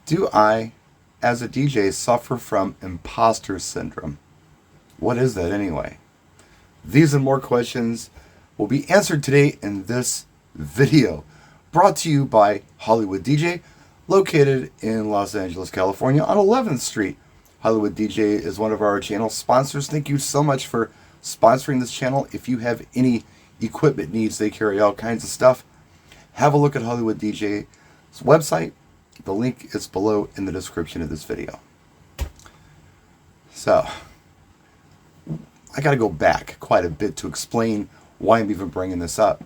Do I, as a DJ, suffer from imposter syndrome? What is that anyway? These and more questions will be answered today in this video, brought to you by Hollywood DJ, located in Los Angeles, California on 11th Street. Hollywood DJ is one of our channel sponsors. Thank you so much for sponsoring this channel. If you have any equipment needs, they carry all kinds of stuff. Have a look at Hollywood DJ's website. The link is below in the description of this video. So, I got to go back quite a bit to explain why I'm even bringing this up.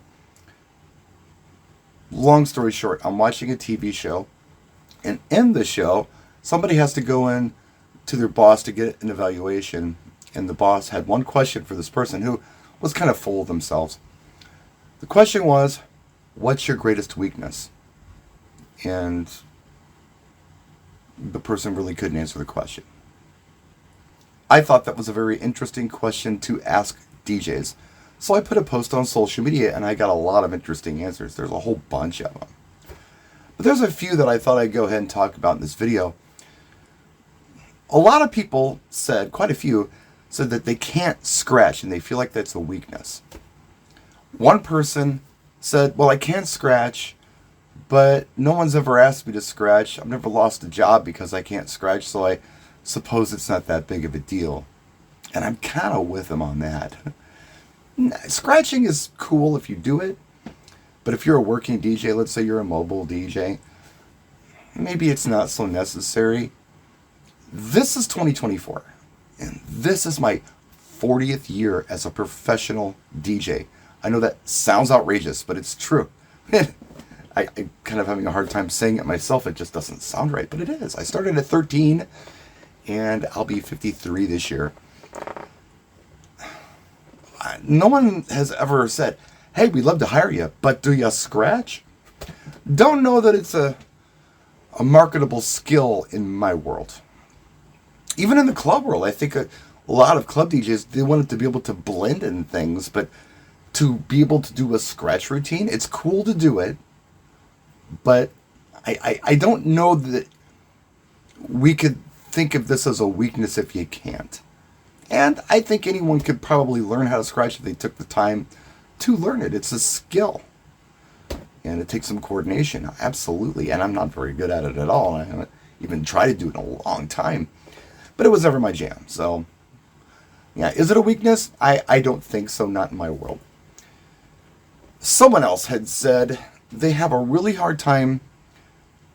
Long story short, I'm watching a TV show, and in the show, somebody has to go in to their boss to get an evaluation, and the boss had one question for this person who was kind of full of themselves. The question was, what's your greatest weakness? And the person really couldn't answer the question. I thought that was a very interesting question to ask DJs. So I put a post on social media and I got a lot of interesting answers. There's a whole bunch of them. But there's a few that I thought I'd go ahead and talk about in this video. A lot of people said, quite a few, said that they can't scratch and they feel like that's a weakness. One person said, well, I can scratch, but no one's ever asked me to scratch. I've never lost a job because I can't scratch, so I suppose it's not that big of a deal. And I'm kind of with him on that. Scratching is cool if you do it, but if you're a working DJ, let's say you're a mobile DJ, maybe it's not so necessary. This is 2024, and this is my 40th year as a professional DJ. I know that sounds outrageous, but it's true. I'm kind of having a hard time saying it myself. It just doesn't sound right, but it is. I started at 13, and I'll be 53 this year. No one has ever said, hey, we'd love to hire you, but do you scratch? Don't know that it's a marketable skill in my world. Even in the club world, I think a lot of club DJs, they wanted to be able to blend in things, but to be able to do a scratch routine, it's cool to do it, but I don't know that we could think of this as a weakness if you can't. And I think anyone could probably learn how to scratch if they took the time to learn it. It's a skill. And it takes some coordination, absolutely. And I'm not very good at it at all. I haven't even tried to do it in a long time. But it was never my jam. So, yeah, is it a weakness? I don't think so, not in my world. Someone else had said they have a really hard time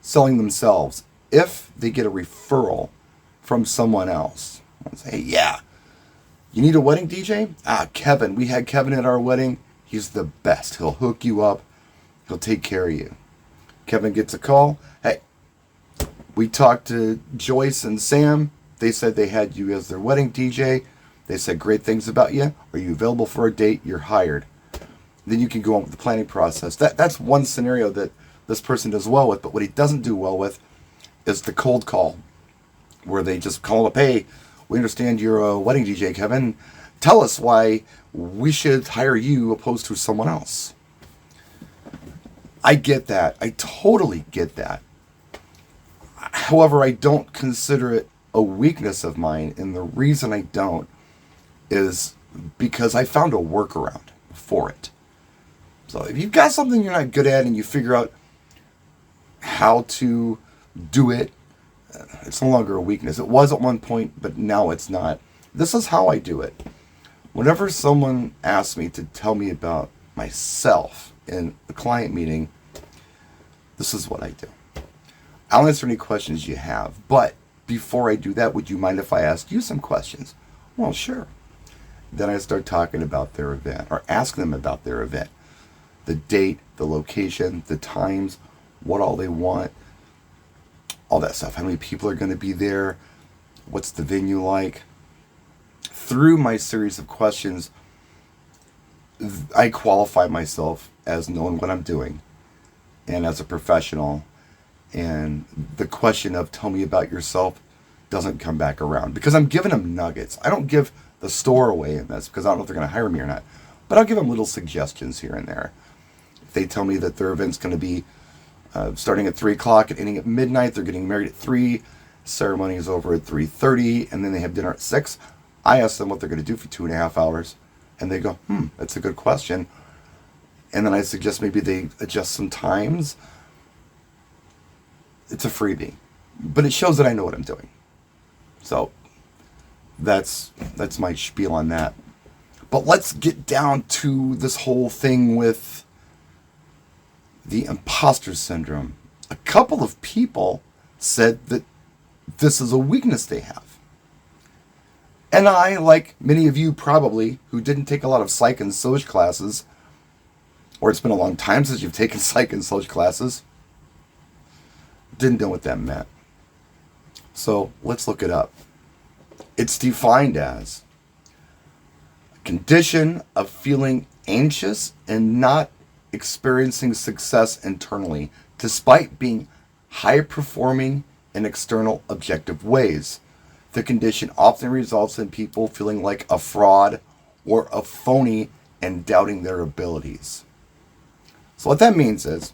selling themselves if they get a referral from someone else. I say, yeah, you need a wedding DJ? Kevin. We had Kevin at our wedding. He's the best. He'll hook you up. He'll take care of you. Kevin gets a call. Hey, we talked to Joyce and Sam. They said they had you as their wedding DJ. They said great things about you. Are you available for a date? You're hired. Then you can go on with the planning process. That's one scenario that this person does well with, but what he doesn't do well with is the cold call, where they just call up, hey, we understand you're a wedding DJ, Kevin. Tell us why we should hire you opposed to someone else. I get that. I totally get that. However, I don't consider it a weakness of mine, and the reason I don't is because I found a workaround for it. So if you've got something you're not good at and you figure out how to do it, it's no longer a weakness. It was at one point, but now it's not. This is how I do it. Whenever someone asks me to tell me about myself in a client meeting, this is what I do. I'll answer any questions you have, but before I do that, would you mind if I ask you some questions? Well, sure. Then I start talking about their event, or ask them about their event. The date, the location, the times, what all they want, all that stuff. How many people are going to be there? What's the venue like? Through my series of questions, I qualify myself as knowing what I'm doing and as a professional. And the question of tell me about yourself doesn't come back around because I'm giving them nuggets. I don't give the store away in this because I don't know if they're going to hire me or not. But I'll give them little suggestions here and there. If they tell me that their event's going to be starting at 3 o'clock and ending at midnight. They're getting married at 3. Ceremony is over at 3:30, and then they have dinner at 6. I ask them what they're going to do for 2.5 hours, and they go, that's a good question. And then I suggest maybe they adjust some times. It's a freebie, but it shows that I know what I'm doing. So that's my spiel on that. But let's get down to this whole thing with the imposter syndrome. A couple of people said that this is a weakness they have. And I, like many of you probably, who didn't take a lot of psych and social classes, or it's been a long time since you've taken psych and social classes, didn't know what that meant. So let's look it up. It's defined as a condition of feeling anxious and not experiencing success internally, despite being high performing in external objective ways. The condition often results in people feeling like a fraud or a phony and doubting their abilities. So what that means is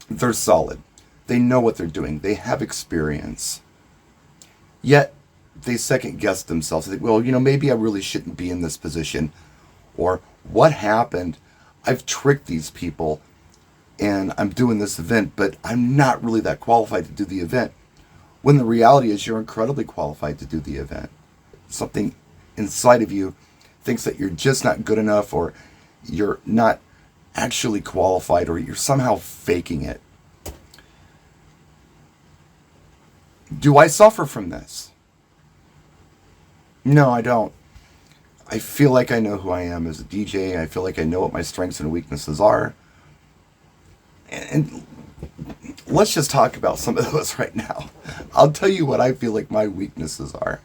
they're solid. They know what they're doing. They have experience. Yet they second guess themselves. They think, well, maybe I really shouldn't be in this position. Or what happened? I've tricked these people and I'm doing this event, but I'm not really that qualified to do the event. When the reality is you're incredibly qualified to do the event. Something inside of you thinks that you're just not good enough, or you're not actually qualified, or you're somehow faking it. Do I suffer from this? No, I don't. I feel like I know who I am as a DJ. I feel like I know what my strengths and weaknesses are. And let's just talk about some of those right now. I'll tell you what I feel like my weaknesses are.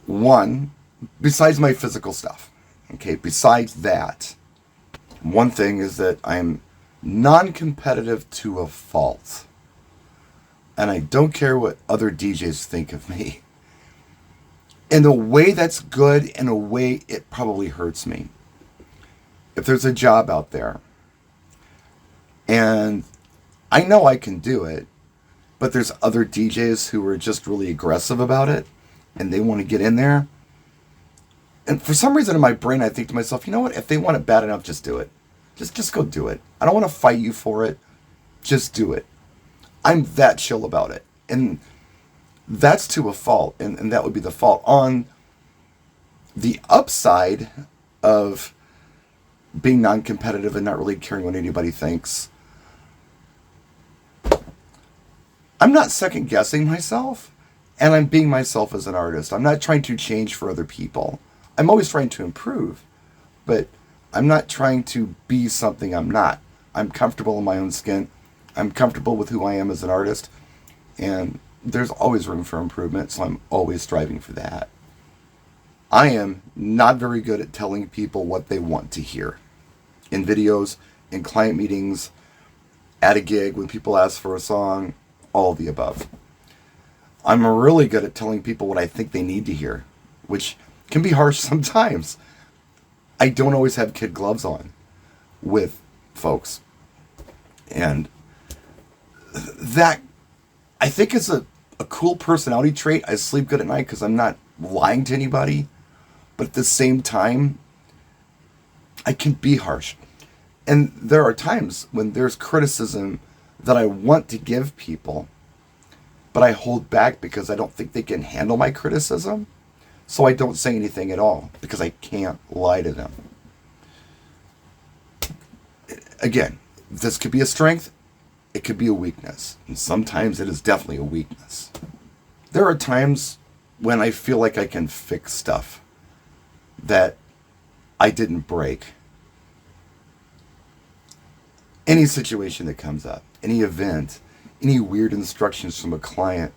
One, besides my physical stuff, besides that, one thing is that I'm non-competitive to a fault. And I don't care what other DJs think of me. In a way that's good, in a way it probably hurts me. If there's a job out there, and I know I can do it, but there's other DJs who are just really aggressive about it, and they want to get in there. And for some reason in my brain, I think to myself, you know what? If they want it bad enough, just do it. Just go do it. I don't want to fight you for it. Just do it. I'm that chill about it. And that's to a fault. And that would be the fault. On the upside of being non-competitive and not really caring what anybody thinks, I'm not second guessing myself, and I'm being myself as an artist. I'm not trying to change for other people. I'm always trying to improve, but I'm not trying to be something I'm not. I'm comfortable in my own skin. I'm comfortable with who I am as an artist, and there's always room for improvement, so I'm always striving for that. I am not very good at telling people what they want to hear. In videos, in client meetings, at a gig, when people ask for a song, all of the above. I'm really good at telling people what I think they need to hear, which can be harsh sometimes. I don't always have kid gloves on with folks. And that, I think, is a cool personality trait. I sleep good at night because I'm not lying to anybody. But at the same time, I can be harsh. And there are times when there's criticism that I want to give people, but I hold back because I don't think they can handle my criticism. So I don't say anything at all because I can't lie to them. Again, this could be a strength. It could be a weakness. And sometimes it is definitely a weakness. There are times when I feel like I can fix stuff that I didn't break. Any situation that comes up, any event, any weird instructions from a client,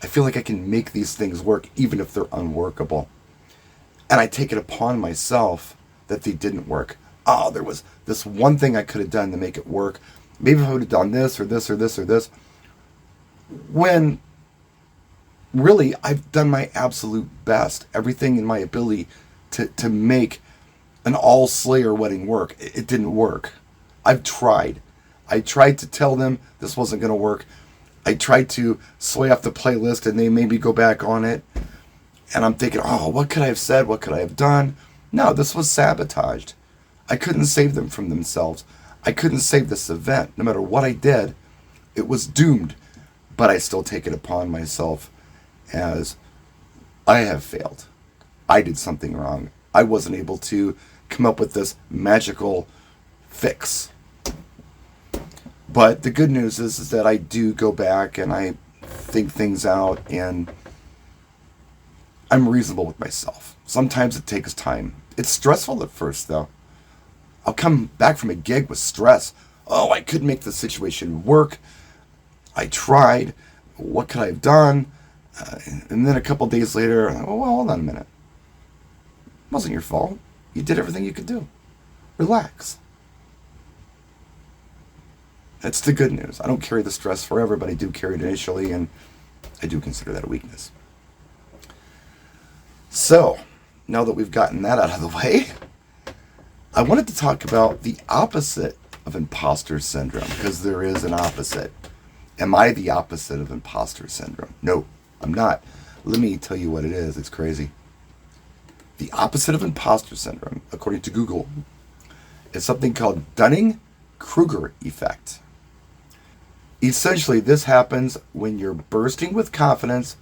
I feel like I can make these things work even if they're unworkable. And I take it upon myself that they didn't work. Oh, there was this one thing I could have done to make it work. Maybe if I would have done this or this or this or this. When really I've done my absolute best, everything in my ability to make an all Slayer wedding work. It didn't work. I've tried. I tried to tell them this wasn't going to work. I tried to sway off the playlist and they made me go back on it. And I'm thinking, oh, what could I have said? What could I have done? No, this was sabotaged. I couldn't save them from themselves. I couldn't save this event. No matter what I did, it was doomed. But I still take it upon myself as I have failed. I did something wrong. I wasn't able to come up with this magical fix. But the good news is that I do go back and I think things out and I'm reasonable with myself. Sometimes it takes time. It's stressful at first, though. I'll come back from a gig with stress. Oh, I couldn't make the situation work. I tried. What could I have done? And then a couple days later, oh, well, hold on a minute. It wasn't your fault. You did everything you could do. Relax. That's the good news. I don't carry the stress forever, but I do carry it initially, and I do consider that a weakness. So, now that we've gotten that out of the way, I wanted to talk about the opposite of imposter syndrome, because there is an opposite. Am I the opposite of imposter syndrome? No, I'm not. Let me tell you what it is. It's crazy. The opposite of imposter syndrome, according to Google, is something called Dunning-Kruger effect. Essentially, this happens when you're bursting with confidence,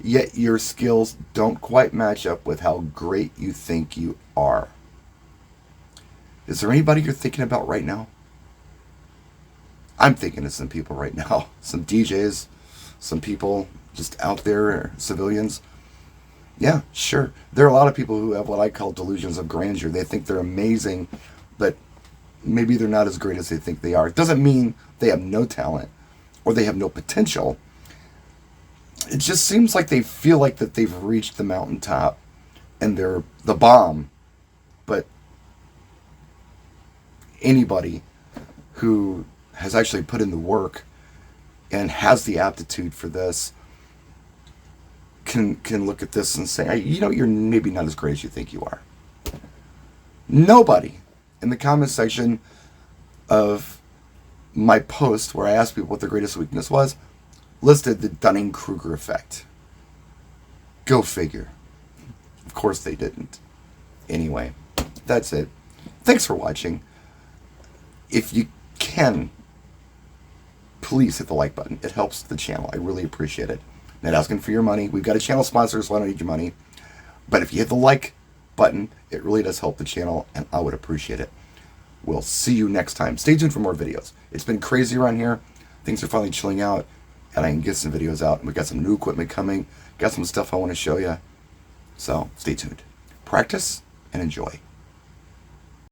yet your skills don't quite match up with how great you think you are. Is there anybody you're thinking about right now? I'm thinking of some people right now. Some DJs, some people just out there, civilians. Yeah, sure. There are a lot of people who have what I call delusions of grandeur. They think they're amazing, but maybe they're not as great as they think they are. It doesn't mean they have no talent or they have no potential. It just seems like they feel like that they've reached the mountaintop and they're the bomb. But anybody who has actually put in the work and has the aptitude for this can look at this and say, you know, you're maybe not as great as you think you are. Nobody in the comment section of my post where I asked people what their greatest weakness was listed the Dunning-Kruger effect. Go figure. Of course they didn't. Anyway, that's it. Thanks for watching. If you can, please hit the like button. It helps the channel. I really appreciate it. Not asking for your money. We've got a channel sponsor, so I don't need your money. But if you hit the like button, it really does help the channel, and I would appreciate it. We'll see you next time. Stay tuned for more videos. It's been crazy around here. Things are finally chilling out, and I can get some videos out. We've got some new equipment coming. Got some stuff I want to show you. So stay tuned. Practice and enjoy.